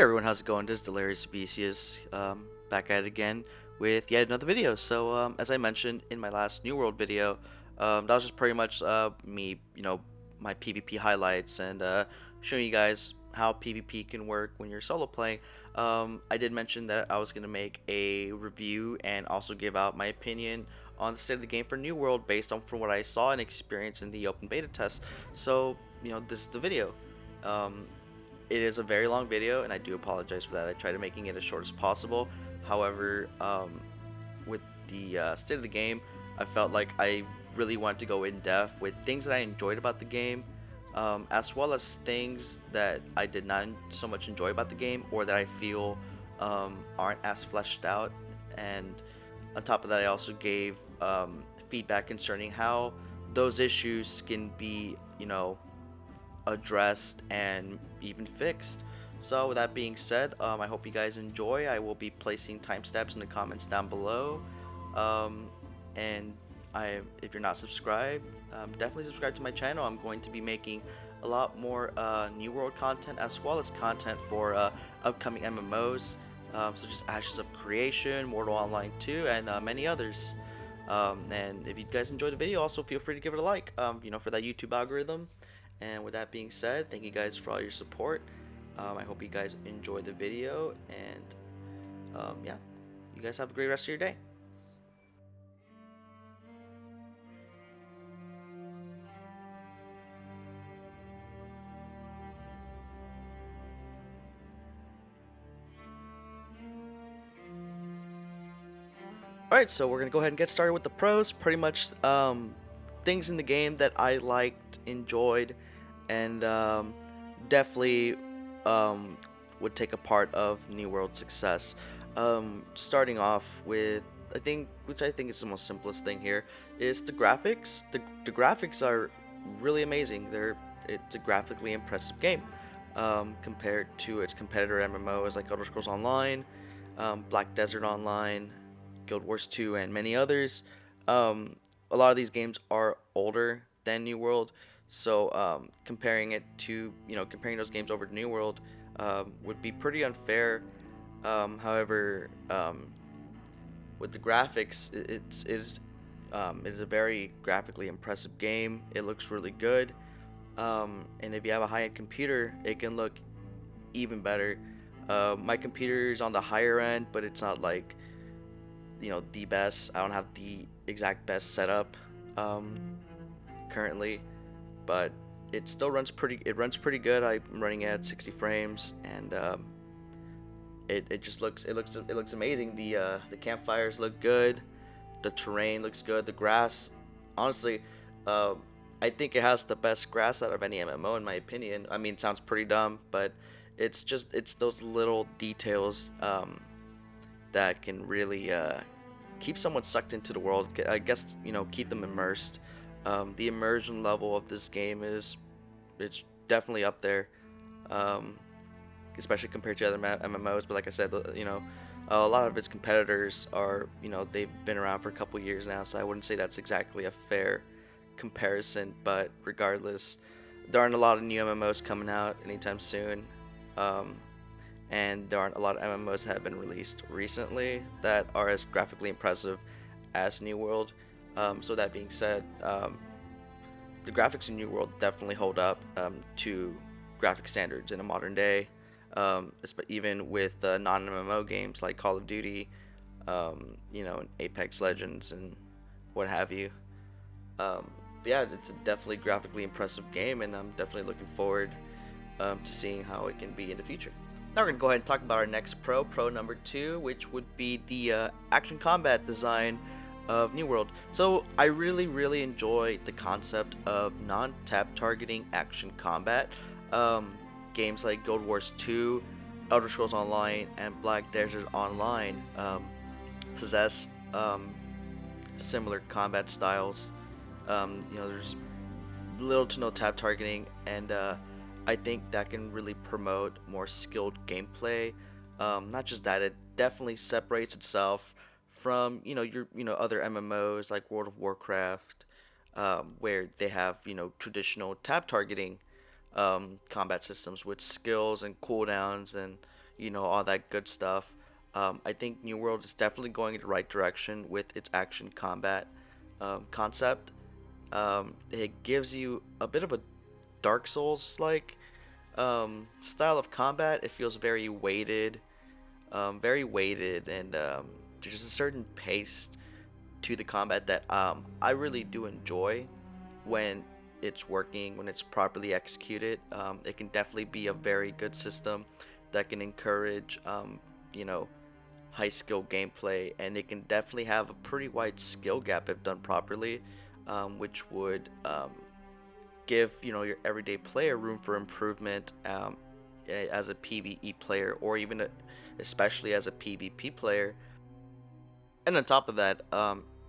Hey everyone, how's it going? This is Delirious Specious, back at it again with yet another video. As I mentioned in my last New World video, that was just pretty much me, my PvP highlights and showing you guys how PvP can work when you're solo playing. I did mention that I was going to make a review and also give out my opinion on the state of the game for New World based on from what I saw and experienced in the open beta test. This is the video. Um, it is a very long video, and I do apologize for that. I tried making it as short as possible. However, with the state of the game, I felt like I really wanted to go in depth with things that I enjoyed about the game, as well as things that I did not so much enjoy about the game, or that I feel aren't as fleshed out. And on top of that, I also gave feedback concerning how those issues can be, addressed and even fixed. So with that being said, I hope you guys enjoy. I will be placing timestamps in the comments down below. Um, and if you're not subscribed, definitely subscribe to my channel. I'm going to be making a lot more New World content as well as content for upcoming MMOs, such as Ashes of Creation, Mortal Online 2, and many others. And if you guys enjoyed the video, also feel free to give it a like, for that YouTube algorithm. And with that being said, thank you guys for all your support. I hope you guys enjoy the video, and yeah, you guys have a great rest of your day. Alright, so we're going to go ahead and get started with the pros. Pretty much things in the game that I liked, enjoyed, and definitely would take a part of New World success. Starting off with, which I think is the most simplest thing here, is the graphics. The graphics are really amazing. It's a graphically impressive game compared to its competitor MMOs like Elder Scrolls Online, Black Desert Online, Guild Wars 2, and many others. A lot of these games are older than New World, so comparing those games over to New World would be pretty unfair. However, with the graphics, it is a very graphically impressive game. It looks really good, and if you have a high-end computer, it can look even better. My computer is on the higher end, but it's not like the best. I don't have the exact best setup currently, but it still runs pretty good. I'm running at 60 frames, and it looks amazing. The campfires look good, the terrain looks good, the grass, honestly, I think it has the best grass out of any MMO in my opinion. I mean, it sounds pretty dumb, but it's those little details that can really keep someone sucked into the world. I guess, keep them immersed. The immersion level of this game it's definitely up there, especially compared to other MMOs. But like I said, a lot of its competitors are, they've been around for a couple years now, so I wouldn't say that's exactly a fair comparison. But regardless, there aren't a lot of new MMOs coming out anytime soon. And there aren't a lot of MMOs that have been released recently that are as graphically impressive as New World. So that being said, the graphics in New World definitely hold up to graphic standards in a modern day, even with non-MMO games like Call of Duty, and Apex Legends and what have you. Yeah, it's a definitely graphically impressive game, and I'm definitely looking forward to seeing how it can be in the future. Now we're going to go ahead and talk about our next pro number 2, which would be the action combat design of New World. So I really enjoy the concept of non-tap targeting action combat. Games like Guild Wars 2, Elder Scrolls Online, and Black Desert Online possess similar combat styles. There's little to no tap targeting, and I think that can really promote more skilled gameplay. Not just that, it definitely separates itself from your other MMOs like World of Warcraft, where they have traditional tab targeting combat systems with skills and cooldowns and all that good stuff. I think New World is definitely going in the right direction with its action combat concept. It gives you a bit of a Dark Souls like style of combat. It feels very weighted, and there's a certain pace to the combat that I really do enjoy when it's working, when it's properly executed. It can definitely be a very good system that can encourage, you know, high skill gameplay, and it can definitely have a pretty wide skill gap if done properly, which would give your everyday player room for improvement as a PvE player, or even especially as a PvP player. And on top of that,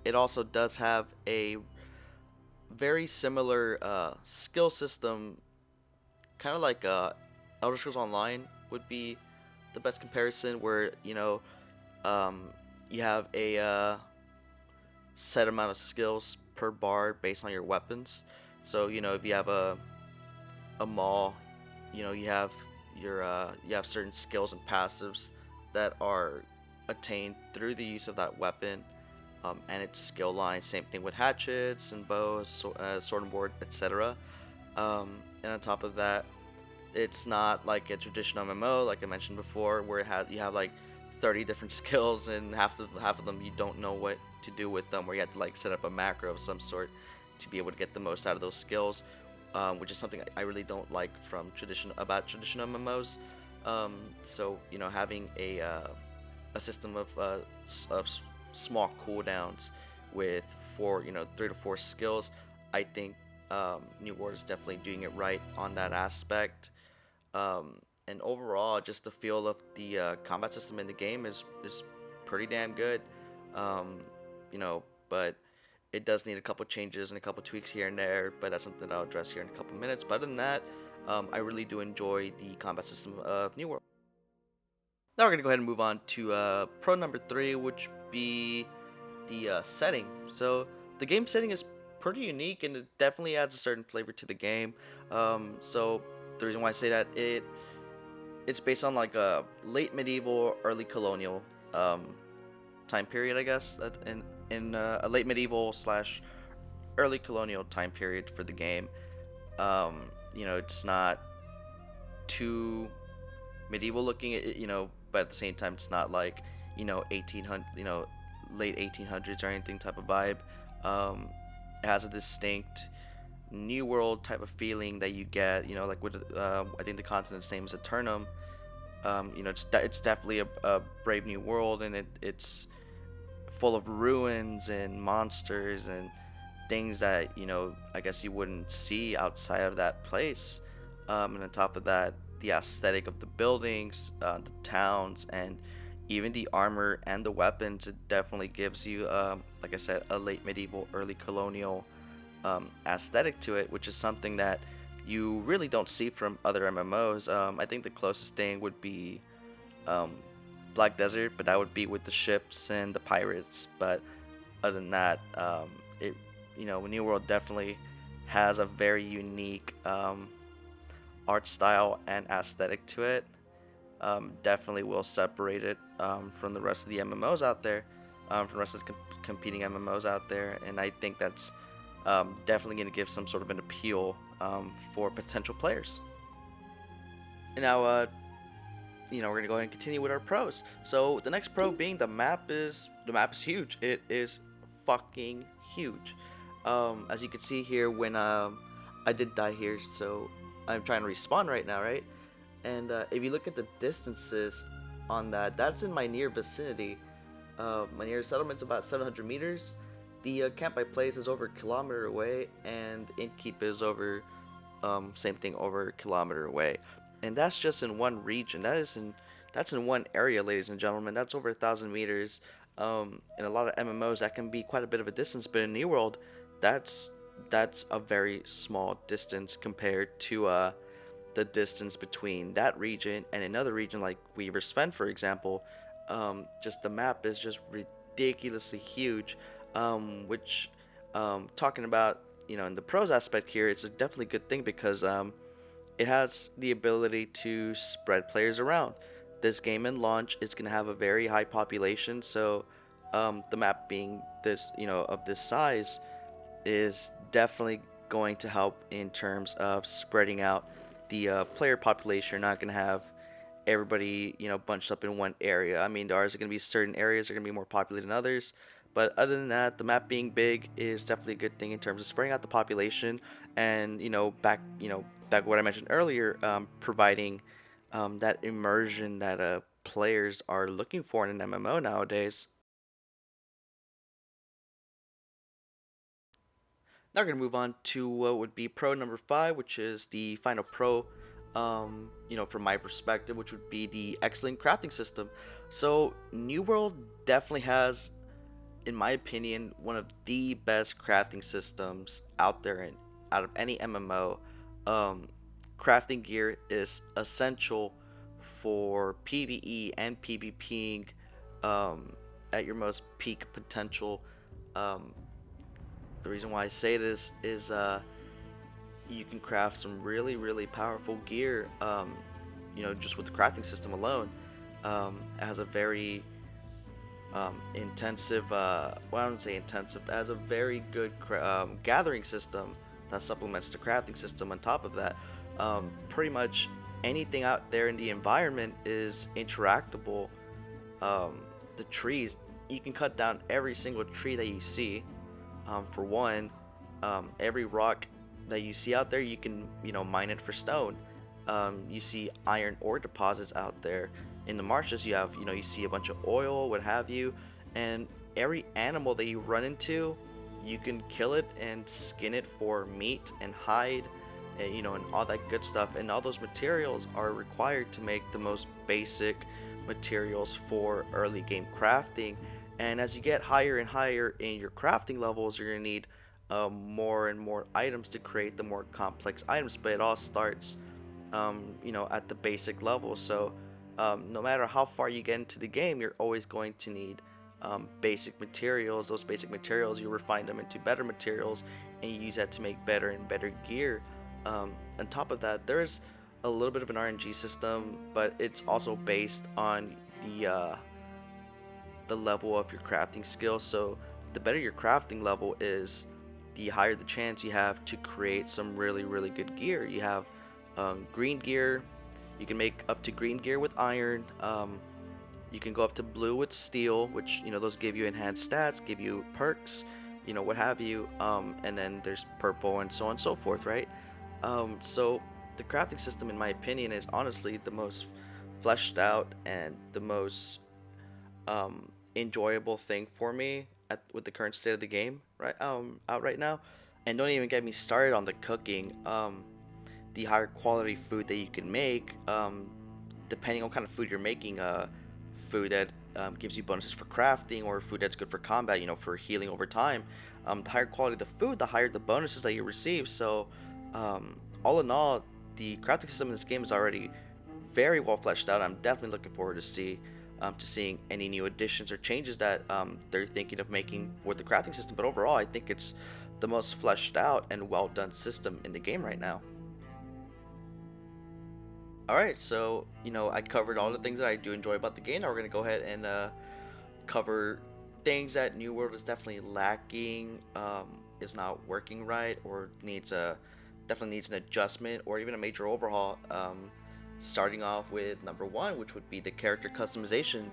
it also does have a very similar skill system, kind of like Elder Scrolls Online would be the best comparison, where um, you have a set amount of skills per bar based on your weapons. So if you have a maul, you have you have certain skills and passives that are attained through the use of that weapon, and its skill line. Same thing with hatchets and bows, sword and board, etc. And on top of that, it's not like a traditional MMO, like I mentioned before, where you have like 30 different skills, and half of them you don't know what to do with them, where you have to like set up a macro of some sort to be able to get the most out of those skills, which is something I really don't like from traditional MMOs. So having a system of small cooldowns with 3 to 4 skills, I think New World is definitely doing it right on that aspect. And overall, just the feel of the combat system in the game is pretty damn good. Um, but it does need a couple changes and a couple tweaks here and there. But that's something that I'll address here in a couple minutes. But other than that, I really do enjoy the combat system of New World. Now we're gonna go ahead and move on to pro number 3, which be the setting. So the game setting is pretty unique, and it definitely adds a certain flavor to the game. So the reason why I say that, it's based on like a late medieval, early colonial um, time period, I guess, in a late medieval slash early colonial time period for the game. It's not too medieval looking, but at the same time, it's not like 1800, late 1800s or anything type of vibe. It has a distinct New World type of feeling that you get, like with I think the continent's name is Eternum. It's definitely a brave new world, and it's full of ruins and monsters and things that I guess you wouldn't see outside of that place. And on top of that, the aesthetic of the buildings, the towns, and even the armor and the weapons, it definitely gives you, like I said, a late medieval, early colonial aesthetic to it, which is something that you really don't see from other MMOs. I think the closest thing would be um, Black Desert, but that would be with the ships and the pirates. But other than that, it New World definitely has a very unique art style and aesthetic to it. Definitely will separate it from the rest of the MMOs out there, from the rest of the competing MMOs out there, and I think that's definitely going to give some sort of an appeal for potential players. And now, we're going to go ahead and continue with our pros. So the next pro being the map is huge. It is fucking huge. As you can see here, when I did die here, so I'm trying to respawn right now, right? And if you look at the distances on that's in my near vicinity. My nearest settlement's about 700 meters. The camp I place is over a kilometer away, and Innkeep is over, same thing, over a kilometer away. And that's just in one region. That's in one area, ladies and gentlemen. That's over 1,000 meters. In a lot of MMOs, that can be quite a bit of a distance, but in New World, that's a very small distance compared to the distance between that region and another region like Weaver's Fen, for example. Just the map is just ridiculously huge, which talking about in the pros aspect here, it's a definitely good thing because it has the ability to spread players around. this game in launch is going to have a very high population, so the map being this, of this size is definitely going to help in terms of spreading out the player population. You're not going to have everybody, bunched up in one area. I mean, there are going to be certain areas that are going to be more populated than others, but other than that, the map being big is definitely a good thing in terms of spreading out the population, and back what I mentioned earlier, providing that immersion that players are looking for in an MMO nowadays. Now we're going to move on to what would be pro number 5, which is the final pro, from my perspective, which would be the excellent crafting system. So, New World definitely has, in my opinion, one of the best crafting systems out there and out of any MMO. Um, Crafting gear is essential for PvE and PvPing um, at your most peak potential. Um, the reason why I say this is you can craft some really, really powerful gear, just with the crafting system alone. It has a very intensive, well, I don't say intensive, it has a very good gathering system that supplements the crafting system on top of that. Pretty much anything out there in the environment is interactable. The trees, you can cut down every single tree that you see. For one, every rock that you see out there, you can mine it for stone. You see iron ore deposits out there. In the marshes, you have you see a bunch of oil, what have you, and every animal that you run into, you can kill it and skin it for meat and hide, and and all that good stuff. And all those materials are required to make the most basic materials for early game crafting. And as you get higher and higher in your crafting levels, you're gonna need more and more items to create the more complex items. But it all starts, at the basic level. So no matter how far you get into the game, you're always going to need basic materials. Those basic materials, you refine them into better materials, and you use that to make better and better gear. On top of that, there's a little bit of an RNG system, but it's also based on the level of your crafting skill. So the better your crafting level is, the higher the chance you have to create some really, really good gear. You have green gear. You can make up to green gear with iron. You can go up to blue with steel, which those give you enhanced stats, give you perks, what have you. And then there's purple and so on and so forth, right? So the crafting system, in my opinion, is honestly the most fleshed out and the most enjoyable thing for me with the current state of the game out right now. And don't even get me started on the cooking. The higher quality food that you can make, depending on what kind of food you're making, food that gives you bonuses for crafting, or food that's good for combat, for healing over time. The higher quality the food, the higher the bonuses that you receive. So all in all, the crafting system in this game is already very well fleshed out. I'm definitely looking forward to seeing any new additions or changes that they're thinking of making with the crafting system. But overall, I think it's the most fleshed out and well done system in the game right now. Alright, so I covered all the things that I do enjoy about the game. Now we're gonna go ahead and cover things that New World is definitely lacking, is not working right, or definitely needs an adjustment or even a major overhaul. Starting off with number 1, which would be the character customization.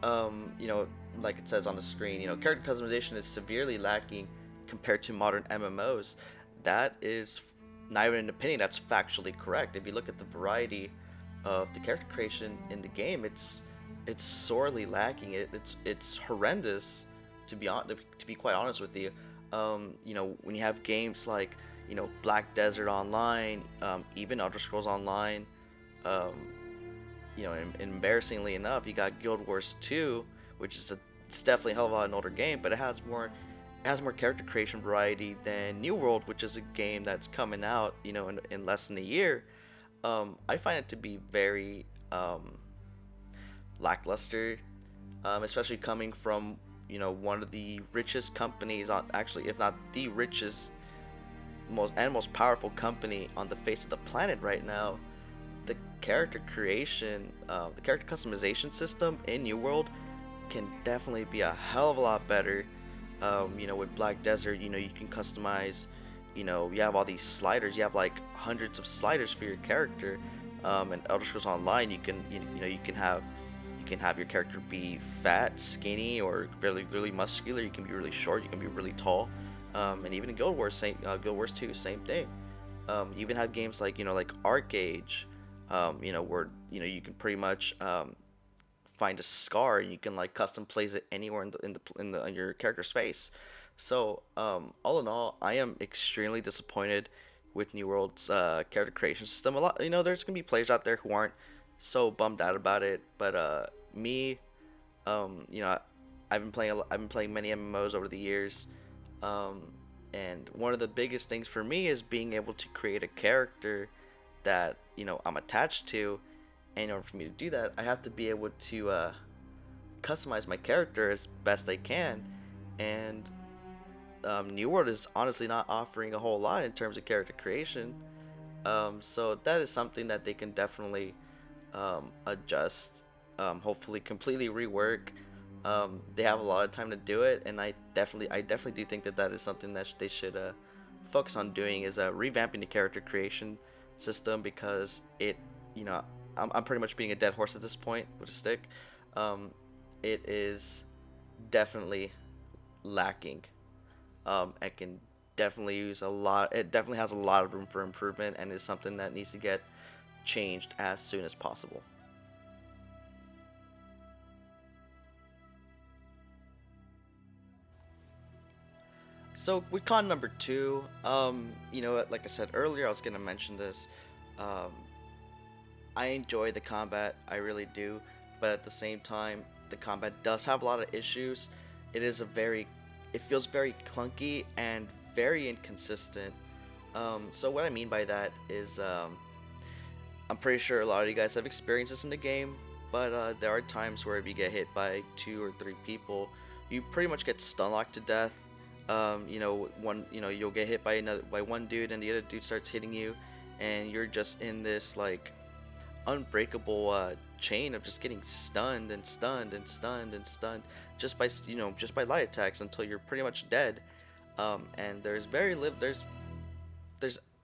Like it says on the screen, character customization is severely lacking compared to modern MMOs. That is not even an opinion, that's factually correct. If you look at the variety of the character creation in the game, it's sorely lacking. It's horrendous, to be quite honest with you. When you have games like Black Desert Online, even Elder Scrolls Online, embarrassingly enough, you got Guild Wars 2, which is it's definitely a hell of a lot an older game, but it has more character creation variety than New World, which is a game that's coming out in less than a year. I find it to be very lackluster, especially coming from one of the richest companies on, actually, if not the richest, most powerful company on the face of the planet right now. The character creation, the character customization system in New World can definitely be a hell of a lot better. With Black Desert, you can customize. You have all these sliders. You have like hundreds of sliders for your character. And Elder Scrolls Online, you can have your character be fat, skinny, or really really muscular. You can be really short. You can be really tall. And even in Guild Wars 2, same thing. You even have games like Arcade, where you can pretty much find a scar and you can like custom place it anywhere in your character's face. So all in all, I am extremely disappointed with New World's character creation system. A lot, there's gonna be players out there who aren't so bummed out about it, but me, I've been playing many MMOs over the years, um, and one of the biggest things for me is being able to create a character that I'm attached to. And in order for me to do that, I have to be able to customize my character as best I can. And New World is honestly not offering a whole lot in terms of character creation. So that is something that they can definitely adjust, hopefully completely rework. They have a lot of time to do it, and I definitely do think that is something that they should focus on doing, is revamping the character creation system, because you know, I'm pretty much being a dead horse at this point with a stick. Um, it is definitely lacking. It can definitely use a lot. It definitely has a lot of room for improvement, and is something that needs to get changed as soon as possible. So with con number two, like I said earlier, I was gonna mention this. Um, I enjoy the combat, I really do, but at the same time, the combat does have a lot of issues. It feels very clunky and very inconsistent. So what I mean by that is, I'm pretty sure a lot of you guys have experienced this in the game, but there are times where if you get hit by two or three people, you pretty much get stun locked to death. You'll get hit by one dude, and the other dude starts hitting you, and you're just in this like unbreakable chain of just getting stunned and stunned and stunned and stunned just by light attacks until you're pretty much dead. And there's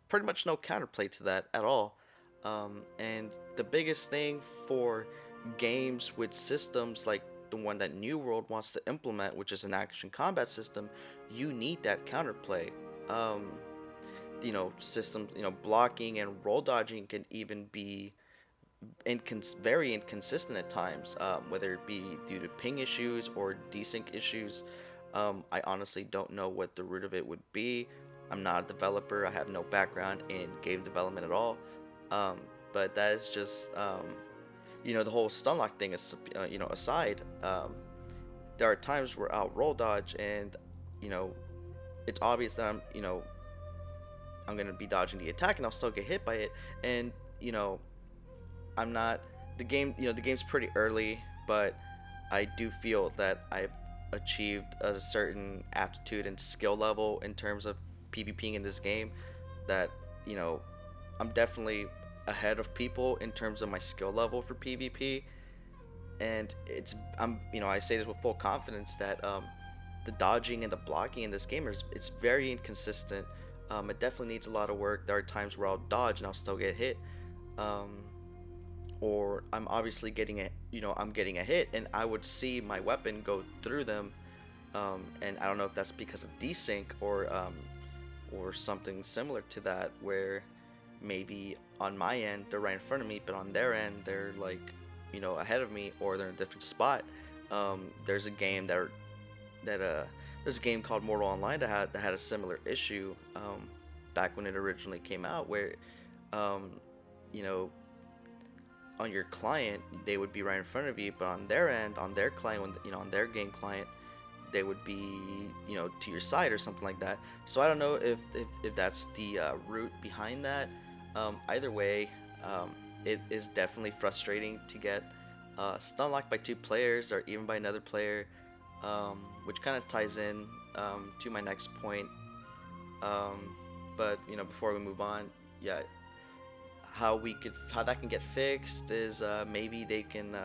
pretty much no counterplay to that at all. And the biggest thing for games with systems like the one that New World wants to implement, which is an action combat system, you need that counterplay. Um, Systems, blocking and roll dodging can even be very inconsistent at times, whether it be due to ping issues or desync issues. I honestly don't know what the root of it would be. I'm not a developer. I have no background in game development at all. Um, but that is just, the whole stun lock thing is, aside. There are times where I'll roll dodge, and you know, it's obvious that I'm gonna be dodging the attack, and I'll still get hit by it. And you know, I'm not the game's pretty early, but I do feel that I've achieved a certain aptitude and skill level in terms of PvPing in this game, that you know I'm definitely ahead of people in terms of my skill level for PvP. And I say this with full confidence that the dodging and the blocking in this game it's very inconsistent. It definitely needs a lot of work. There are times where I'll dodge and I'll still get hit, um, or I'm obviously I'm getting a hit, and I would see my weapon go through them, and I don't know if that's because of desync or something similar to that, where maybe on my end they're right in front of me, but on their end they're like ahead of me, or they're in a different spot. There's a game that there's a game called Mortal Online that had a similar issue, back when it originally came out, where um, you know on your client they would be right in front of you, but on their end, on their client, on their game client, they would be to your side or something like that. So I don't know if that's the root behind that. Either way, it is definitely frustrating to get stun locked by two players or even by another player, which kind of ties in to my next point. But before we move on, yeah, how that can get fixed is maybe they can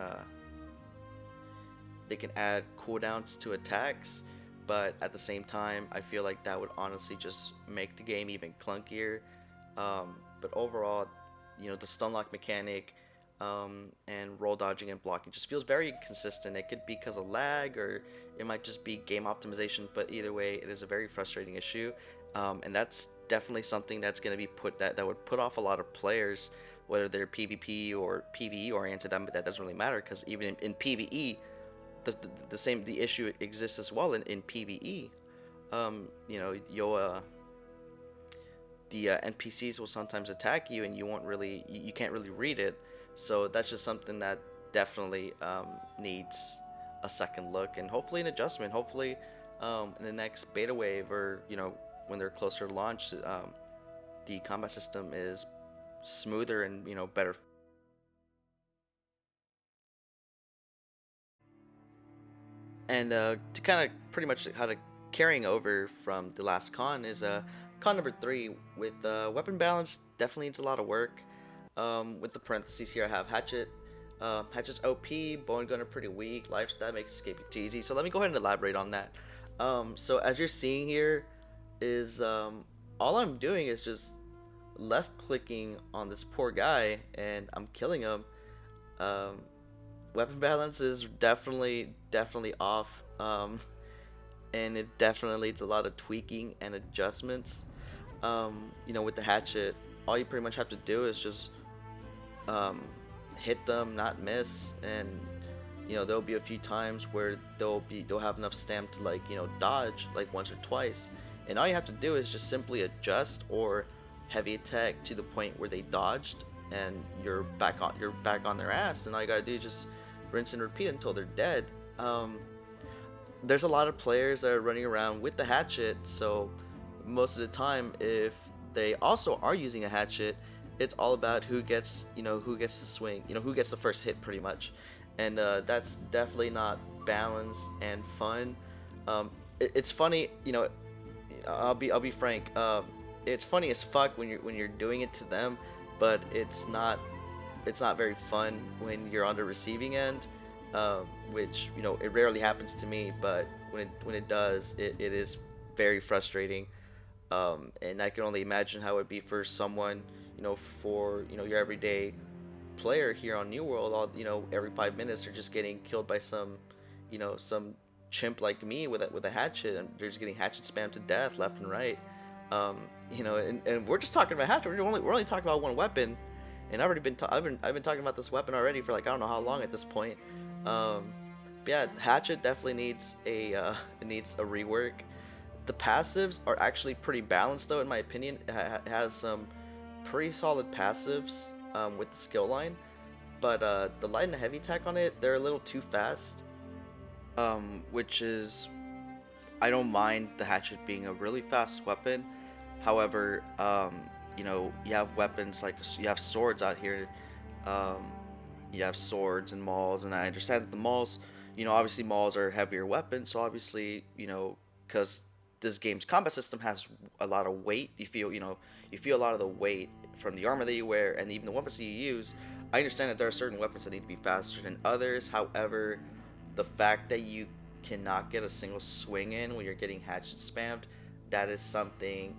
add cooldowns to attacks, but at the same time, I feel like that would honestly just make the game even clunkier. But overall, the stun lock mechanic and roll dodging and blocking just feels very inconsistent. It could be because of lag, or it might just be game optimization, but either way, it is a very frustrating issue. And that's definitely something that's going to be that would put off a lot of players, whether they're PvP or PvE oriented. That doesn't really matter, because even in PvE, the issue exists as well in PvE. You'll the NPCs will sometimes attack you, and you can't really read it. So that's just something that definitely needs a second look, and hopefully an adjustment. Hopefully, in the next beta wave, or when they're closer to launch, the combat system is smoother and better. And to kind of pretty much how to carrying over from the last con is con number 3 with weapon balance definitely needs a lot of work. With the parentheses here, I have Hatchet. Hatchet's OP, Bone Gunner pretty weak, Lifestyle makes escaping too easy. So let me go ahead and elaborate on that. So as you're seeing here is all I'm doing is just left clicking on this poor guy and I'm killing him. Um, Weapon balance is definitely off, and it definitely needs a lot of tweaking and adjustments. With the hatchet, all you pretty much have to do is just um, hit them, not miss, and there'll be a few times where they'll have enough stamina to dodge like once or twice, and all you have to do is just simply adjust or heavy attack to the point where they dodged, and you're back on their ass, and all you gotta do is just rinse and repeat until they're dead. There's a lot of players that are running around with the hatchet, so most of the time, if they also are using a hatchet, it's all about who gets the swing, who gets the first hit, pretty much, and that's definitely not balanced and fun. It's funny, I'll be frank. It's funny as fuck when you're doing it to them, but it's not very fun when you're on the receiving end, which it rarely happens to me, but when it does, it is very frustrating. And I can only imagine how it would be for someone, for your everyday player here on New World. All every 5 minutes they're just getting killed by some chimp like me with a hatchet, and they're just getting hatchet spammed to death left and right. And we're just talking about hatchet. We're only talking about one weapon, and I've been talking about this weapon already for like I don't know how long at this point. But yeah, hatchet definitely needs it needs a rework. The passives are actually pretty balanced though, in my opinion. It has some pretty solid passives with the skill line, but the light and the heavy attack on it, they're a little too fast. Which is, I don't mind the hatchet being a really fast weapon. However, you have weapons like you have swords out here. Um, you have swords and mauls, and I understand that the mauls, obviously mauls are heavier weapons. So obviously, because this game's combat system has a lot of weight, you feel a lot of the weight from the armor that you wear and even the weapons that you use. I understand that there are certain weapons that need to be faster than others. However, the fact that you cannot get a single swing in when you're getting hatchet spammed, that is something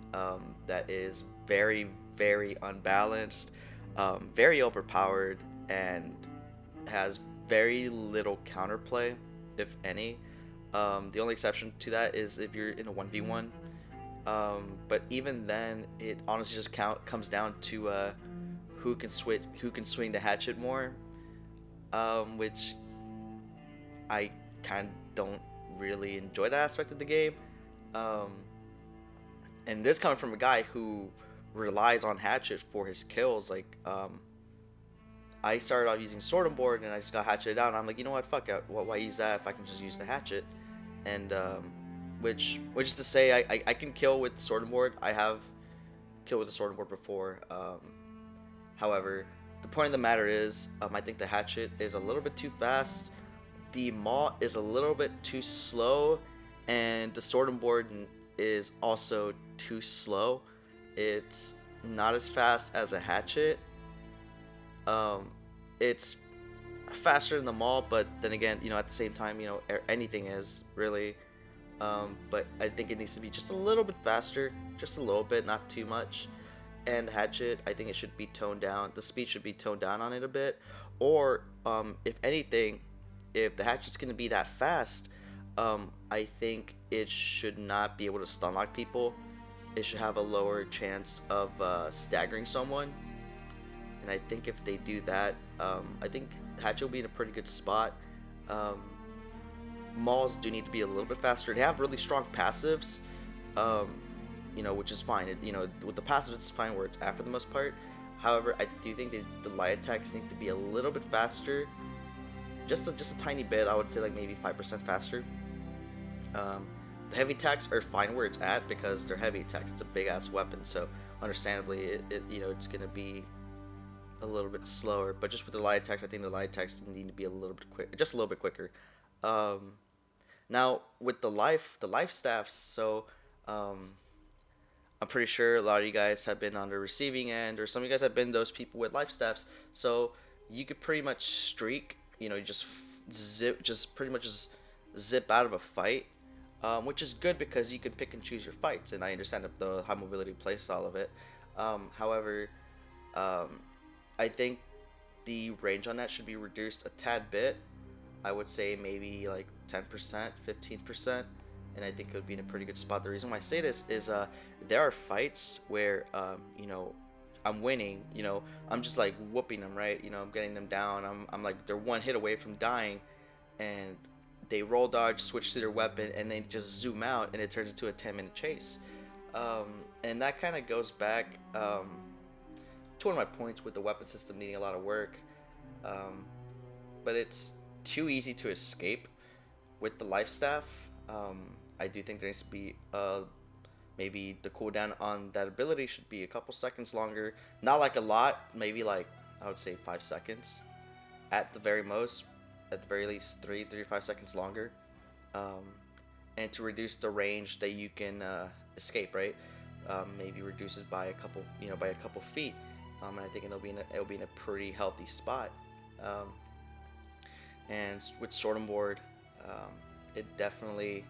that is very, very unbalanced, very overpowered, and has very little counterplay, if any. The only exception to that is if you're in a 1v1. But even then, it honestly just comes down to who can swing the hatchet more, which I kind of don't really enjoy that aspect of the game. Um, and this coming from a guy who relies on hatchet for his kills. Like, I started off using sword and board, and I just got hatcheted down. I'm like, you know what, fuck it. Why use that if I can just use the hatchet? And which is to say, I can kill with sword and board. I have killed with the sword and board before. However, the point of the matter is, I think the hatchet is a little bit too fast. The maul is a little bit too slow, and the sword and board is also too slow. It's not as fast as a hatchet, Um, it's faster than the Maul, but then again, at the same time, anything is really. But I think it needs to be just a little bit faster, just a little bit, not too much. And Hatchet, I think it should be toned down. The speed should be toned down on it a bit, or if anything, if the Hatchet's gonna be that fast, I think it should not be able to stun lock people. It should have a lower chance of staggering someone. And I think if they do that, I think Hatchet will be in a pretty good spot. Um, Mauls do need to be a little bit faster. They have really strong passives, um, which is fine. With the passives, it's fine where it's at for the most part. However, I do think that the light attacks needs to be a little bit faster, just a tiny bit. I would say like maybe 5% faster. The heavy attacks are fine where it's at because they're heavy attacks. It's a big ass weapon, so understandably, it's gonna be a little bit slower. But just with the light attacks, I think the light attacks need to be a little bit quick, just a little bit quicker. Um, Now with the life staffs, so um, I'm pretty sure a lot of you guys have been on the receiving end, or some of you guys have been those people with life staffs. So you could pretty much streak, just pretty much just zip out of a fight, which is good because you can pick and choose your fights. And I understand the high mobility play style of it. However, um, I think the range on that should be reduced a tad bit. I would say maybe like 10%, 15%, and I think it would be in a pretty good spot. The reason why I say this is there are fights where I'm winning, I'm just like whooping them, right? I'm getting them down. I'm like they're one hit away from dying, and they roll dodge, switch to their weapon, and they just zoom out, and it turns into a 10-minute chase. And that kind of goes back to one of my points with the weapon system needing a lot of work. But it's too easy to escape with the life staff. I do think there needs to be maybe the cooldown on that ability should be a couple seconds longer. Not like a lot, maybe like I would say 5 seconds at the very most, at the very least 3 to 5 seconds longer. And to reduce the range that you can escape, right? Maybe reduce it by a couple, by a couple feet. And I think it'll be in a pretty healthy spot. And with Sword and Board, it definitely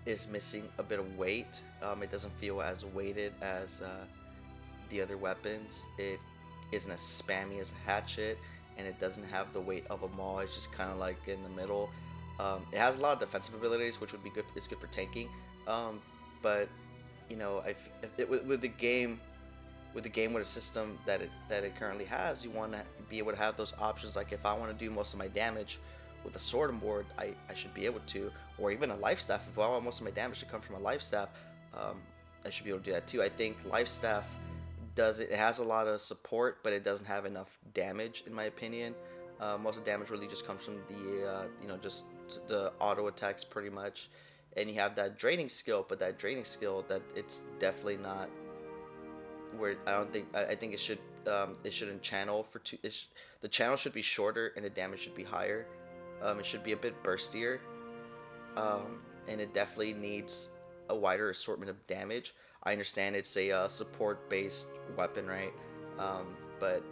is missing a bit of weight. It doesn't feel as weighted as the other weapons. It isn't as spammy as a hatchet, and it doesn't have the weight of a maul. It's just kind of like in the middle. It has a lot of defensive abilities, which would be good. It's good for tanking. But with the game. With a system that it currently has, you want to be able to have those options. Like if I want to do most of my damage with a sword and board, I should be able to, or even a life staff. If I want most of my damage to come from a life staff, I should be able to do that too. I think life staff it has a lot of support, but it doesn't have enough damage in my opinion. Most of the damage really just comes from the just the auto attacks pretty much, and you have that draining skill, but that draining skill that it's definitely not where I think it shouldn't channel for two. The channel should be shorter and the damage should be higher. It should be a bit burstier, and it definitely needs a wider assortment of damage. I understand it's a support-based weapon, right? But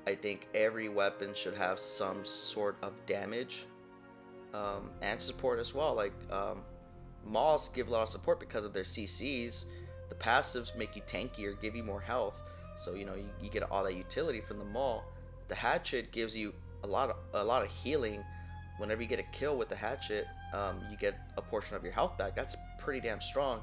I think every weapon should have some sort of damage and support as well. Like Mauls give a lot of support because of their CCs. The passives make you tankier, give you more health, so you get all that utility from the Maul. The hatchet gives you a lot of healing. Whenever you get a kill with the hatchet, you get a portion of your health back. That's pretty damn strong.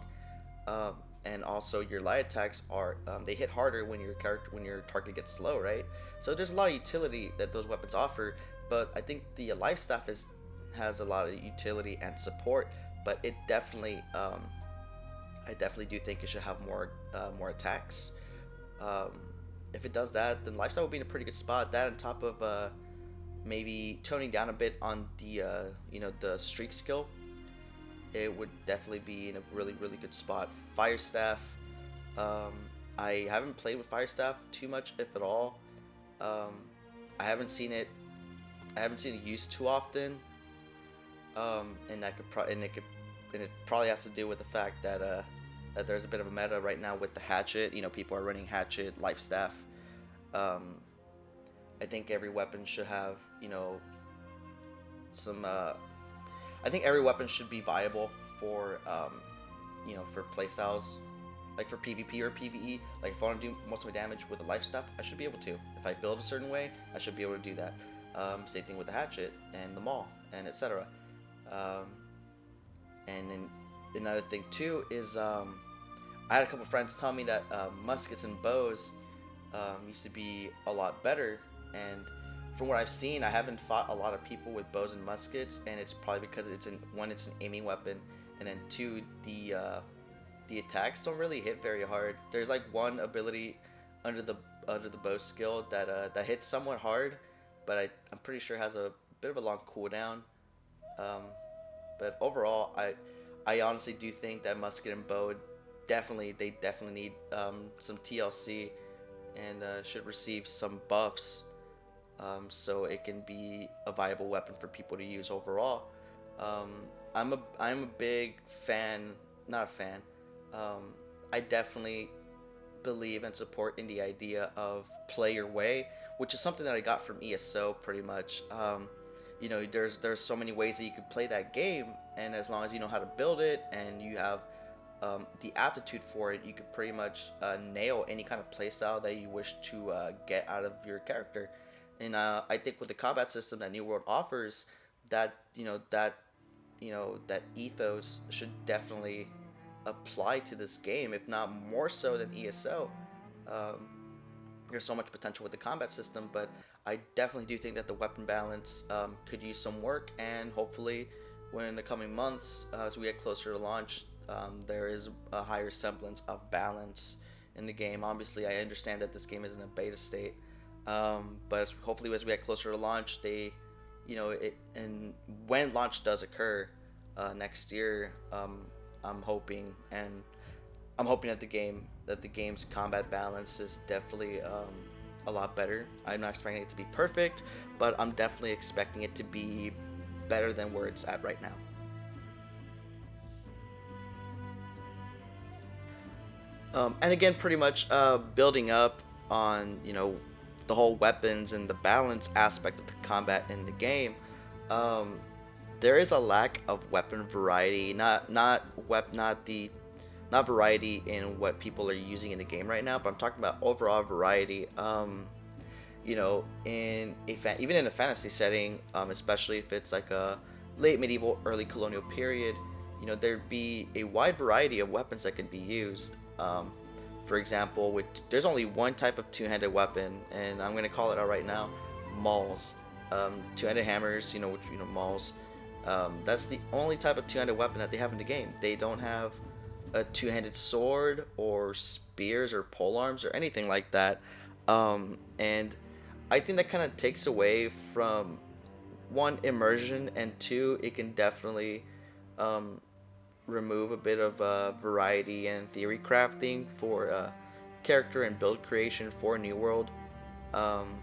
And also your light attacks are they hit harder when your target gets slow, right? So there's a lot of utility that those weapons offer. But I think the life staff has a lot of utility and support, but it definitely I definitely do think it should have more attacks. If it does that, then lifestyle will be in a pretty good spot. That on top of maybe toning down a bit on the the streak skill, it would definitely be in a really good spot. Fire staff, I haven't played with fire staff too much, if at all. I haven't seen it used too often, and it probably has to do with the fact that that there's a bit of a meta right now with the hatchet. People are running hatchet life staff. I think every weapon should have, some. I think every weapon should be viable for, for playstyles, like for PvP or PvE. Like if I want to do most of my damage with a life step, I should be able to. If I build a certain way, I should be able to do that. Same thing with the hatchet and the maul and etc. Um, and then another thing too is I had a couple friends tell me that muskets and bows used to be a lot better, and from what I've seen, I haven't fought a lot of people with bows and muskets, and it's probably because it's an aiming weapon, and then two, the attacks don't really hit very hard. There's like one ability under the bow skill that hits somewhat hard, but I'm pretty sure has a bit of a long cooldown. Um, but overall, I honestly do think that musket and bow they definitely need some TLC, and should receive some buffs, so it can be a viable weapon for people to use overall. Um, I'm a big fan, not a fan. Um, I definitely believe and support in the idea of play your way, which is something that I got from ESO pretty much. There's so many ways that you could play that game, and as long as you know how to build it and you have the aptitude for it, you could pretty much nail any kind of playstyle that you wish to get out of your character. And I think with the combat system that New World offers, that that ethos should definitely apply to this game, if not more so than ESO. Um, there's so much potential with the combat system, but I definitely do think that the weapon balance could use some work, and hopefully, when in the coming months, as we get closer to launch, there is a higher semblance of balance in the game. Obviously, I understand that this game is in a beta state, but hopefully, as we get closer to launch, and when launch does occur next year, I'm hoping that the game's combat balance is definitely a lot better. I'm not expecting it to be perfect, but I'm definitely expecting it to be better than where it's at right now. And again, pretty much building up on the whole weapons and the balance aspect of the combat in the game. Um, there is a lack of weapon variety, not variety in what people are using in the game right now, but I'm talking about overall variety. Even in a fantasy setting, especially if it's like a late medieval, early colonial period, there'd be a wide variety of weapons that could be used. For example, there's only one type of two-handed weapon, and I'm gonna call it out right now, mauls. Two-handed hammers, mauls. That's the only type of two-handed weapon that they have in the game. They don't have a two-handed sword or spears or polearms or anything like that. And I think that kind of takes away from one, immersion, and two, it can definitely um, remove a bit of variety and theory crafting for character and build creation for New World. Um,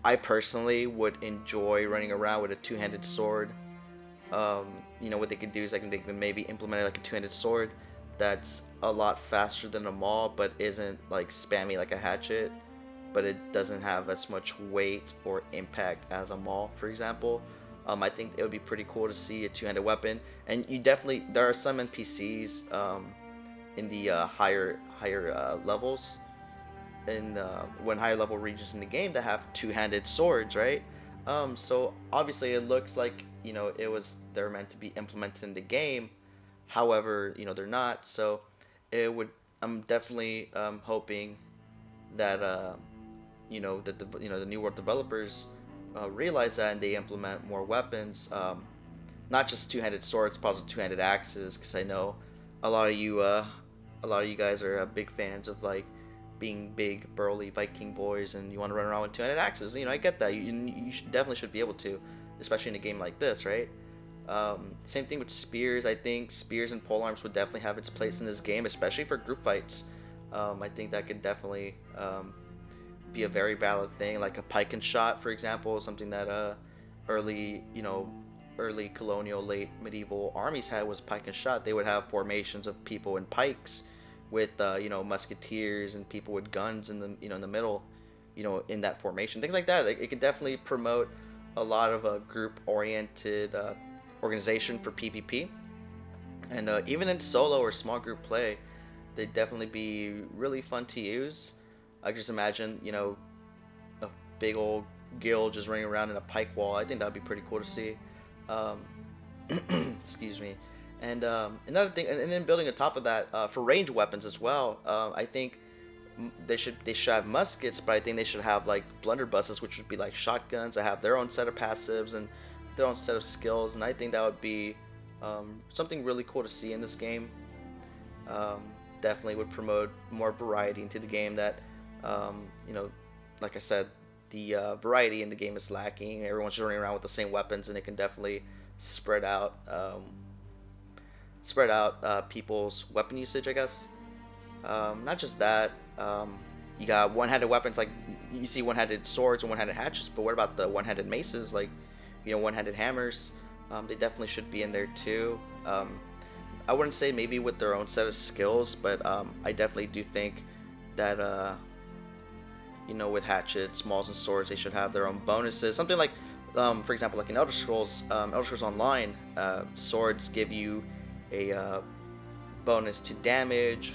I personally would enjoy running around with a two-handed sword. What they could do is they can maybe implement like a two-handed sword that's a lot faster than a maul, but isn't like spammy like a hatchet, but it doesn't have as much weight or impact as a maul, for example. I think it would be pretty cool to see a two-handed weapon, and there are some NPCs in the higher levels, in when higher level regions in the game that have two-handed swords, right? So obviously it looks like they're meant to be implemented in the game. However, they're not. So it would I'm definitely hoping that the New World developers realize that, and they implement more weapons, not just two-handed swords, but also two-handed axes. Because I know a lot of you guys are big fans of like being big burly Viking boys, and you want to run around with two-handed axes. I get that. You definitely should be able to, especially in a game like this, right? Same thing with spears. I think spears and polearms would definitely have its place in this game, especially for group fights. I think that could definitely be a very valid thing, like a pike and shot, for example, something that early early colonial, late medieval armies had was pike and shot. They would have formations of people in pikes with musketeers and people with guns in the in the middle, in that formation, things like that. It could definitely promote a lot of a group-oriented organization for PvP, and even in solo or small group play, they'd definitely be really fun to use. I just imagine, a big old guild just running around in a pike wall. I think that'd be pretty cool to see. Um, excuse me. And another thing, and then building on top of that, for range weapons as well, I think they should have muskets, but I think they should have like blunderbusses, which would be like shotguns that have their own set of passives and their own set of skills. And I think that would be something really cool to see in this game. Um, Definitely would promote more variety into the game. That like I said, the variety in the game is lacking. Everyone's just running around with the same weapons, and it can definitely spread out people's weapon usage, I guess. Not just that, you got one-handed weapons, like you see one-handed swords and one-handed hatchets, but what about the one-handed maces, like one-handed hammers? They definitely should be in there too. I wouldn't say maybe with their own set of skills, but I definitely do think that with hatchets, mauls, and swords, they should have their own bonuses. Something like, for example, like in Elder Scrolls Online, swords give you a bonus to damage.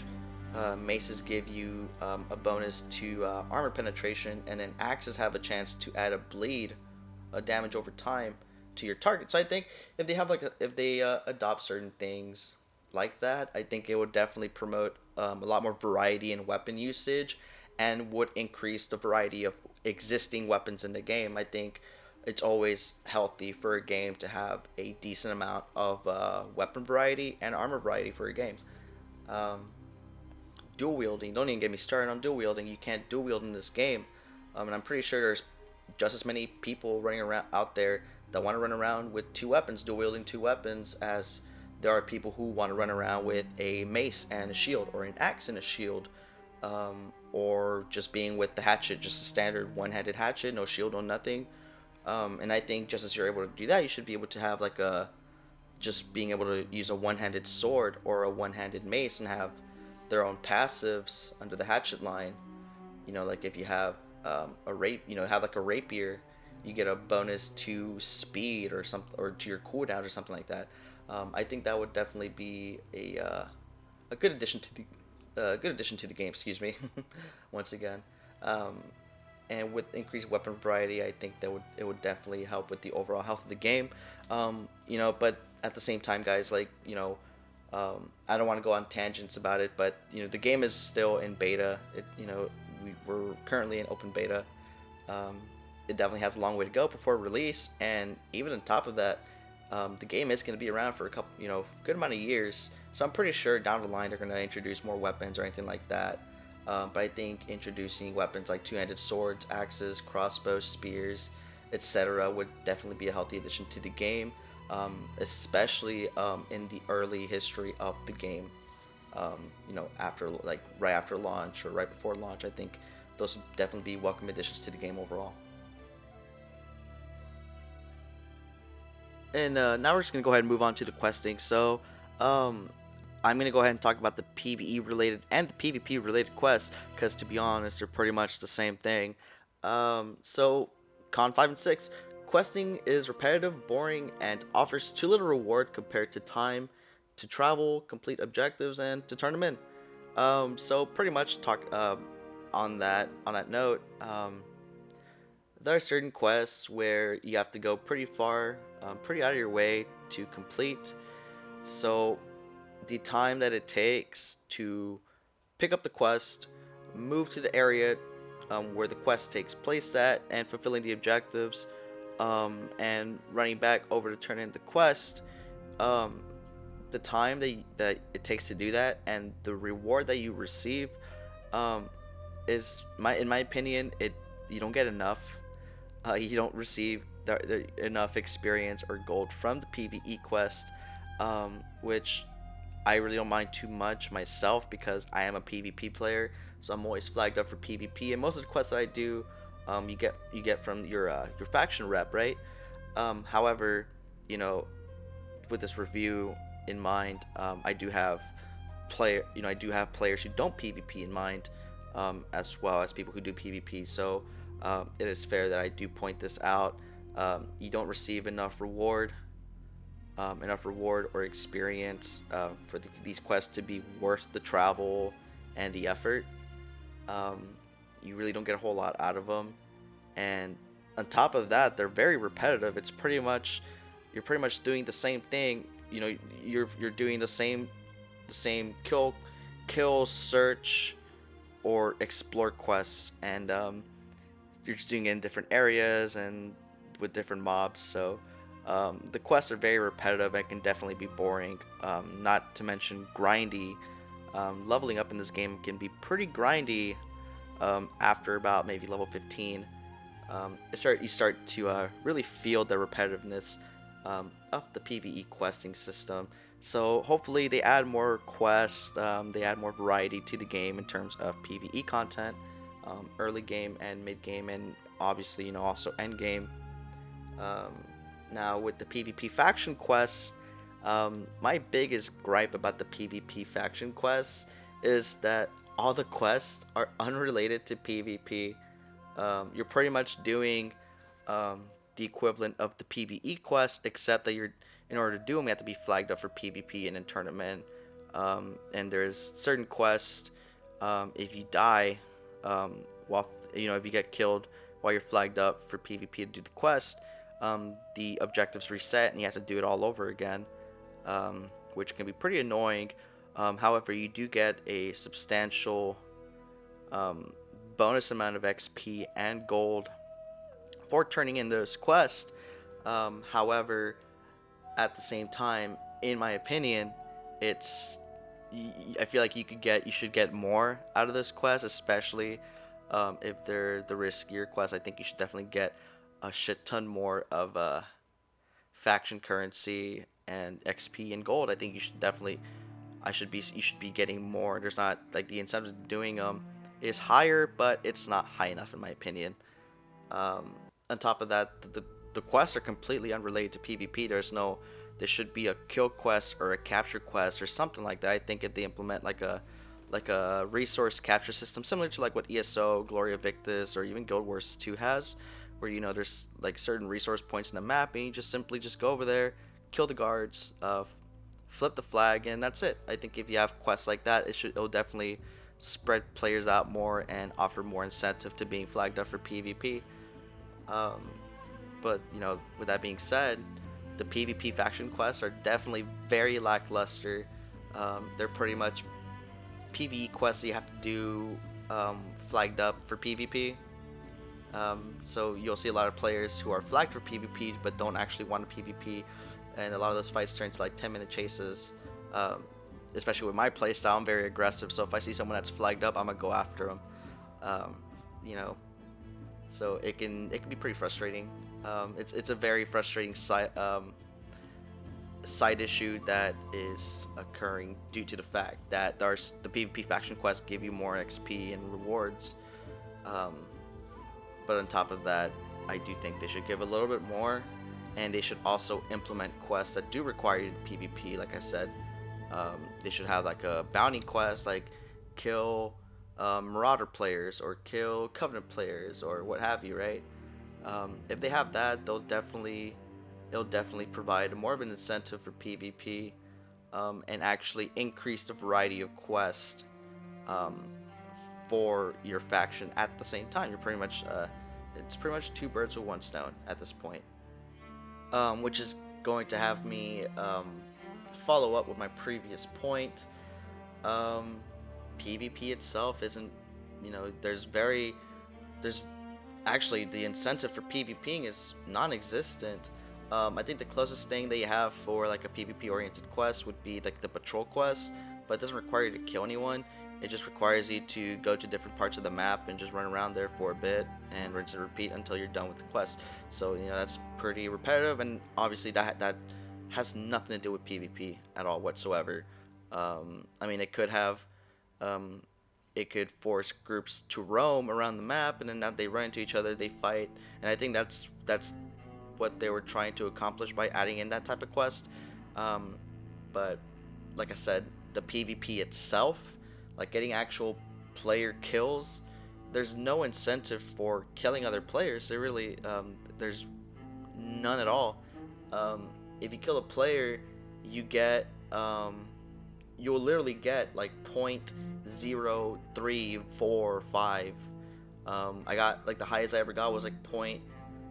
Maces give you a bonus to armor penetration, and then axes have a chance to add a bleed, a damage over time to your target. So I think if they have if they adopt certain things like that, I think it would definitely promote a lot more variety in weapon usage, and would increase the variety of existing weapons in the game. I think it's always healthy for a game to have a decent amount of weapon variety and armor variety for a game. Um, Dual wielding, don't even get me started on dual wielding. You can't dual wield in this game, and I'm pretty sure there's just as many people running around out there that want to run around with two weapons, dual wielding two weapons, as there are people who want to run around with a mace and a shield, or an axe and a shield, or just being with the hatchet, just a standard one-handed hatchet, no shield, no nothing. And I think just as you're able to do that, you should be able to have just being able to use a one-handed sword or a one-handed mace and have their own passives under the hatchet line. Like if you have have like a rapier, you get a bonus to speed or something, or to your cooldown or something like that. I think that would definitely be a good addition to the game. Excuse me, once again. And with increased weapon variety, I think it would definitely help with the overall health of the game. But at the same time, guys, I don't want to go on tangents about it, but the game is still in beta. We're currently in open beta. It definitely has a long way to go before release, and even on top of that, the game is going to be around for a couple, good amount of years. So I'm pretty sure down the line they're going to introduce more weapons or anything like that. But I think introducing weapons like two-handed swords, axes, crossbows, spears, etc. would definitely be a healthy addition to the game. Especially in the early history of the game. After right after launch or right before launch, I think those would definitely be welcome additions to the game overall. And now we're just gonna go ahead and move on to the questing. So, I'm gonna go ahead and talk about the PvE related and the PvP related quests, because to be honest, they're pretty much the same thing. So Con 5 and 6. Questing is repetitive, boring, and offers too little reward compared to time to travel, complete objectives, and to turn them in. So pretty much on that note, there are certain quests where you have to go pretty far, pretty out of your way to complete. So the time that it takes to pick up the quest, move to the area where the quest takes place at, and fulfilling the objectives, and running back over to turn in the quest, the time that it takes to do that and the reward that you receive, in my opinion, you don't get enough. You don't receive enough experience or gold from the PvE quest, which I really don't mind too much myself, because I am a PvP player, so I'm always flagged up for PvP, and most of the quests that I do, you get from your faction rep, right? However, with this review in mind, I do have players who don't PvP in mind, as well as people who do PvP. So it is fair that I do point this out. You don't receive enough reward or experience for these quests to be worth the travel and the effort. Um, you really don't get a whole lot out of them, and on top of that, they're very repetitive. It's pretty much you're pretty much doing the same thing. You know, you're doing the same kill, search, or explore quests, and you're just doing it in different areas and with different mobs. So the quests are very repetitive and can definitely be boring. Not to mention grindy. Leveling up in this game can be pretty grindy after about maybe level 15. You start to really feel the repetitiveness of the PvE questing system. So hopefully they add more quests, they add more variety to the game in terms of PvE content, early game and mid game, and obviously also end game. Um, Now with the PvP faction quests, my biggest gripe about the PvP faction quests is that all the quests are unrelated to PvP. You're pretty much doing the equivalent of the PvE quest, except that in order to do them, you have to be flagged up for PvP and in tournament. And there's certain quests, if you die, while if you get killed while you're flagged up for PvP to do the quest, the objectives reset and you have to do it all over again, which can be pretty annoying. However, you do get a substantial bonus amount of XP and gold for turning in those quests. However, at the same time, in my opinion, it's I feel like you should get more out of those quests, especially if they're the riskier quests. I think you should definitely get a shit ton more of faction currency and XP and gold. I think you should be getting more. There's not like the incentive of doing them is higher, but it's not high enough in my opinion. On top of that, the quests are completely unrelated to PvP. There should be a kill quest or a capture quest or something like that. I think if they implement like a resource capture system similar to like what ESO, Gloria Victis, or even Guild Wars 2 has, where there's like certain resource points in the map and you just simply go over there, kill the guards, flip the flag, and that's it. I think if you have quests like that, it'll definitely spread players out more and offer more incentive to being flagged up for PvP. But with that being said, the PvP faction quests are definitely very lackluster. They're pretty much PvE quests that you have to do flagged up for PvP. So you'll see a lot of players who are flagged for PvP but don't actually want to PvP, and a lot of those fights turn to like 10-minute chases. Especially with my playstyle, I'm very aggressive, so if I see someone that's flagged up, I'm gonna go after them. You know, so it can be pretty frustrating. It's a very frustrating side issue that is occurring due to the fact that the PvP faction quests give you more XP and rewards. But on top of that, I do think they should give a little bit more, and they should also implement quests that do require you to PvP. Like I said, they should have like a bounty quest, like kill Marauder players or kill Covenant players or what have you, right? If they have that, it'll definitely provide more of an incentive for PvP, and actually increase the variety of quests for your faction at the same time. You're pretty much it's pretty much two birds with one stone at this point, which is going to have me follow up with my previous point. PvP itself isn't, there's actually the incentive for PvPing is non-existent. I think the closest thing they have for like a PvP oriented quest would be like the patrol quest, but it doesn't require you to kill anyone. It just requires you to go to different parts of the map and just run around there for a bit and rinse and repeat until you're done with the quest. So that's pretty repetitive, and obviously that has nothing to do with PvP at all whatsoever. I mean, it could have it could force groups to roam around the map, and then now they run into each other, they fight, and I think that's what they were trying to accomplish by adding in that type of quest. But like I said, the PvP itself, like getting actual player kills, there's no incentive for killing other players. There's none at all. Um, if you kill a player, you get you'll literally get like 0.0345. I got like the highest I ever got was like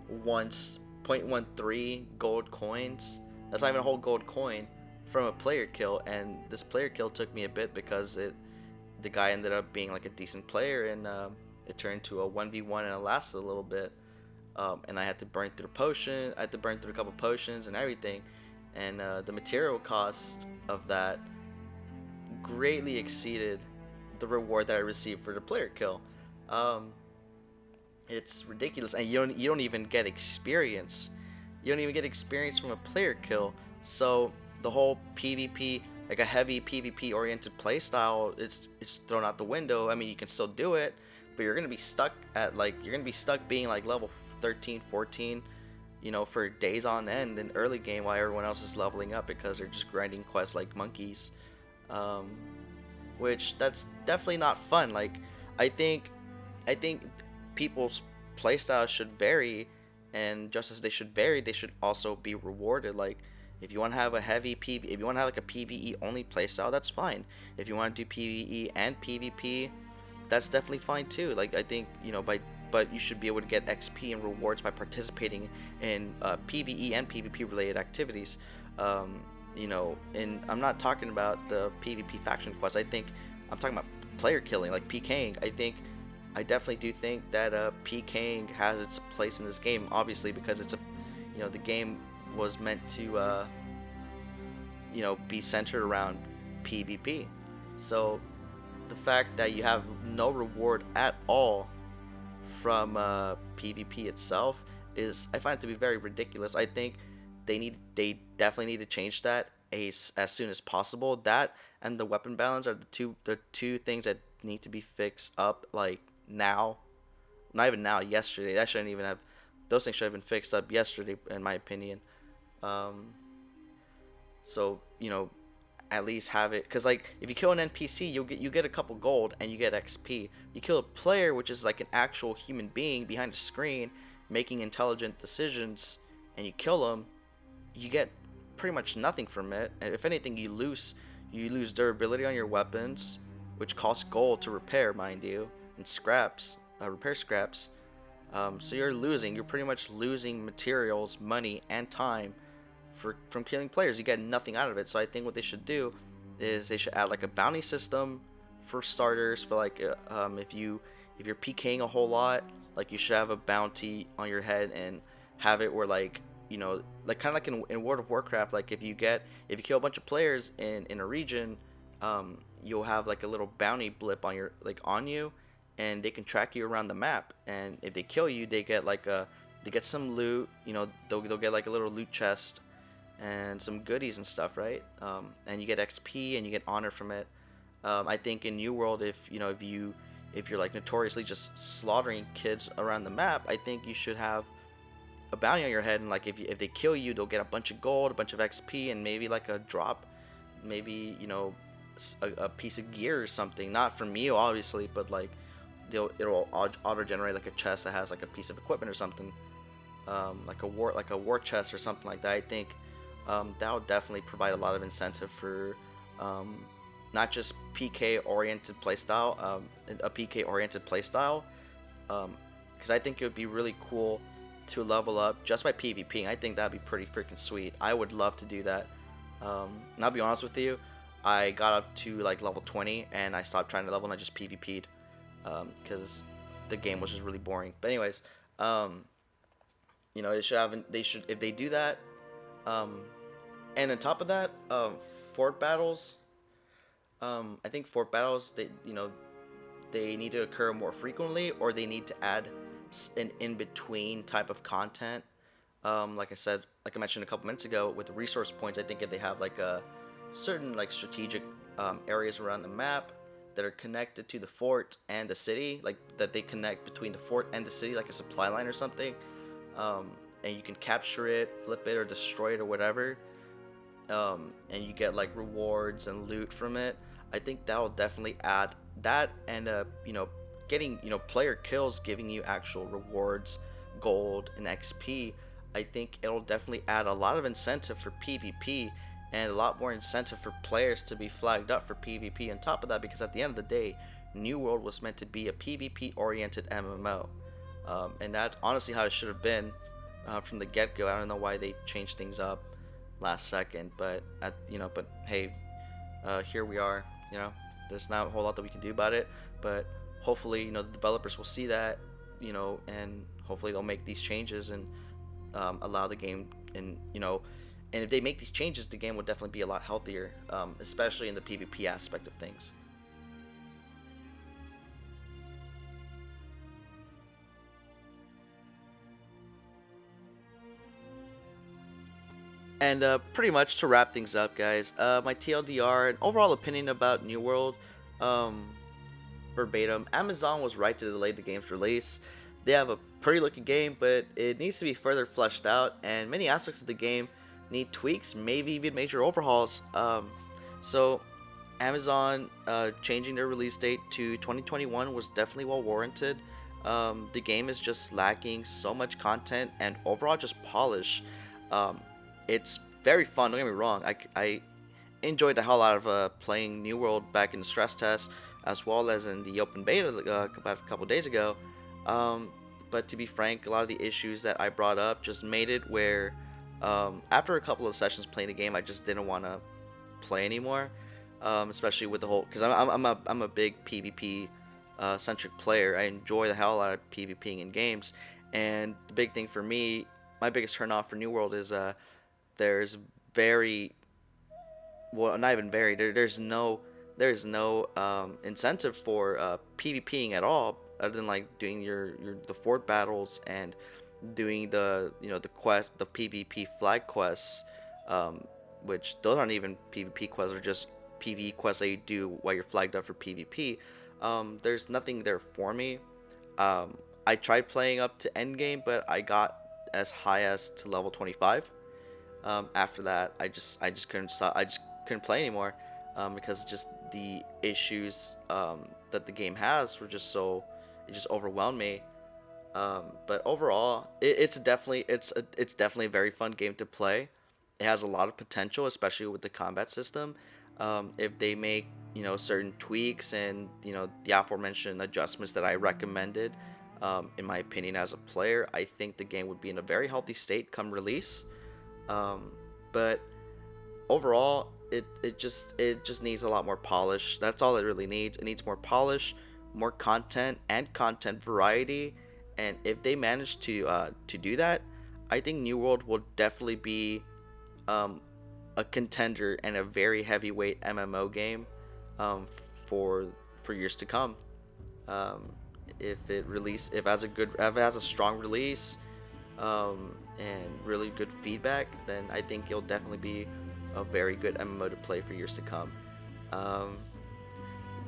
once 0.13 gold coins. That's not even a whole gold coin from a player kill, and this player kill took me a bit because the guy ended up being like a decent player, and it turned to a 1v1 and it lasted a little bit. And I had to burn through potion. I had to burn through a couple potions and everything, and the material cost of that greatly exceeded the reward that I received for the player kill. Um, it's ridiculous, and you don't even get experience. You don't even get experience from a player kill. So the whole PvP, like a heavy PvP oriented playstyle, it's thrown out the window. I mean, you can still do it, but you're gonna be stuck at like you're gonna be stuck being like level 13, 14, for days on end in early game while everyone else is leveling up because they're just grinding quests like monkeys. Um, which that's definitely not fun. Like, I think I think people's playstyles should vary, and just as they should vary, they should also be rewarded. Like, if you want to have a heavy PV, if you want to have like a PVE only playstyle, that's fine. If you want to do PVE and PvP, that's definitely fine too. Like, I think but you should be able to get XP and rewards by participating in PVE and PvP related activities. And I'm not talking about the PvP faction quests. I'm talking about player killing, like PKing. I definitely do think that PKing has its place in this game, obviously, because the game was meant to, be centered around PvP. So the fact that you have no reward at all from PvP itself I find it to be very ridiculous. I think they definitely need to change that as soon as possible. That and the weapon balance are the two things that need to be fixed up, like, now. Not even now, yesterday. That shouldn't even have Those things should have been fixed up yesterday, in my opinion. um so at least have it, because like if you kill an NPC, you get a couple gold and you get XP. You kill a player, which is like an actual human being behind a screen making intelligent decisions, and you kill them, you get pretty much nothing from it. And if anything, you lose durability on your weapons, which costs gold to repair, mind you, and scraps, repair scraps. So you're pretty much losing materials, money, and time from killing players. You get nothing out of it. So I think what they should do is they should add like a bounty system for starters. For like if you're PKing a whole lot, like, you should have a bounty on your head, and have it where, like, like kind of like in World of Warcraft, like if you kill a bunch of players in a region, you'll have like a little bounty blip on you, and they can track you around the map. And if they kill you, they get some loot. They'll get like a little loot chest and some goodies and stuff, right? And you get XP and you get honor from it. I think in New World, if you're like notoriously just slaughtering kids around the map, I think you should have a bounty on your head, and like if they kill you, they'll get a bunch of gold, a bunch of XP, and maybe like a drop, maybe a piece of gear or something. Not from you, obviously, but like it'll auto generate like a chest that has like a piece of equipment or something, like a war chest or something like that. I think that would definitely provide a lot of incentive for not just PK oriented playstyle, a PK oriented playstyle, because I think it would be really cool to level up just by PvPing. I think that'd be pretty freaking sweet. I would love to do that. And I'll be honest with you, I got up to like level 20 and I stopped trying to level and I just PvP'd, because the game was just really boring. But anyways, they should, if they do that, and on top of that, fort battles. I think fort battles, they need to occur more frequently, or they need to add an in-between type of content. Like I mentioned a couple minutes ago, with the resource points, I think if they have like a certain like strategic areas around the map that are connected to the fort and the city, like that they connect between the fort and the city, like a supply line or something, and you can capture it, flip it, or destroy it or whatever, and you get like rewards and loot from it. I think that'll definitely add that and getting player kills, giving you actual rewards, gold and XP, I think it'll definitely add a lot of incentive for PvP and a lot more incentive for players to be flagged up for PvP on top of that, because at the end of the day, New World was meant to be a PvP oriented MMO. And that's honestly how it should have been from the get-go. I don't know why they changed things up last second, but but hey, here we are. There's not a whole lot that we can do about it, but hopefully, the developers will see that, and hopefully they'll make these changes and allow the game, and if they make these changes, the game will definitely be a lot healthier, especially in the PvP aspect of things. And pretty much to wrap things up, guys, my TLDR and overall opinion about New World, um, verbatim, Amazon was right to delay the game's release. They have a pretty looking game, but it needs to be further fleshed out, and many aspects of the game need tweaks, maybe even major overhauls. So Amazon changing their release date to 2021 was definitely well warranted. The game is just lacking so much content and overall just polish. Um, it's very fun, don't get me wrong. I enjoyed the hell out of playing New World back in the stress test, as well as in the open beta about a couple days ago. Um, but to be frank, a lot of the issues that I brought up just made it where after a couple of sessions playing the game, I just didn't want to play anymore. Especially with the whole, because I'm a big PvP centric player. I enjoy the hell out of PvPing in games, and the big thing for me, my biggest turn off for New World is there's very, well, not even very, there's no incentive for PvPing at all, other than like doing the fort battles and doing the quest, the PvP flag quests, which those aren't even PvP quests, they're just PvE quests that you do while you're flagged up for PvP. There's nothing there for me. I tried playing up to endgame, but I got as high as to level 25. After that, I just couldn't stop. I just couldn't play anymore, because just the issues that the game has were just so, it just overwhelmed me. But overall, it's definitely a very fun game to play. It has a lot of potential, especially with the combat system. If they make certain tweaks and the aforementioned adjustments that I recommended, in my opinion as a player, I think the game would be in a very healthy state come release. But overall, it just needs a lot more polish. That's all it really needs. It needs more polish, more content, and content variety. And if they manage to do that, I think New World will definitely be a contender and a very heavyweight MMO game for years to come. If it has a strong release, and really good feedback, then I think it'll definitely be a very good MMO to play for years to come.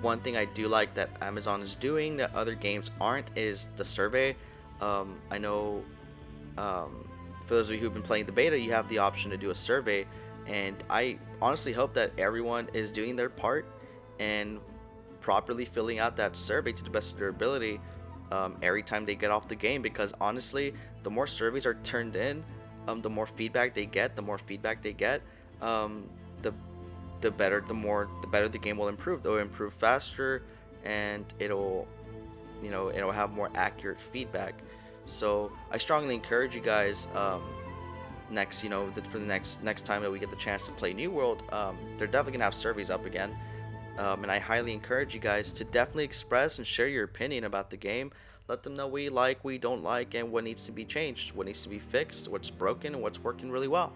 One thing I do like that Amazon is doing that other games aren't is the survey. I know, for those of you who've been playing the beta, you have the option to do a survey, and I honestly hope that everyone is doing their part and properly filling out that survey to the best of their ability every time they get off the game, because honestly, the more surveys are turned in, the more feedback they get, the better the game will improve. It'll improve faster, and it'll have more accurate feedback. So I strongly encourage you guys, for the next time that we get the chance to play New World, they're definitely gonna have surveys up again. And I highly encourage you guys to definitely express and share your opinion about the game. Let them know what you like, what you don't like, and what needs to be changed, what needs to be fixed, what's broken, and what's working really well.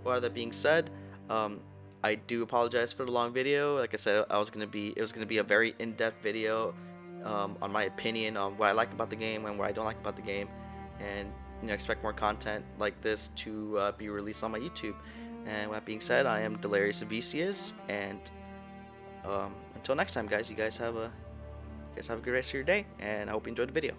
With that being said, I do apologize for the long video. Like I said, it was gonna be a very in-depth video on my opinion on what I like about the game and what I don't like about the game, and expect more content like this to be released on my YouTube. And with that being said, I am Delirious Avicius, and until next time, guys, you guys have a good rest of your day, and I hope you enjoyed the video.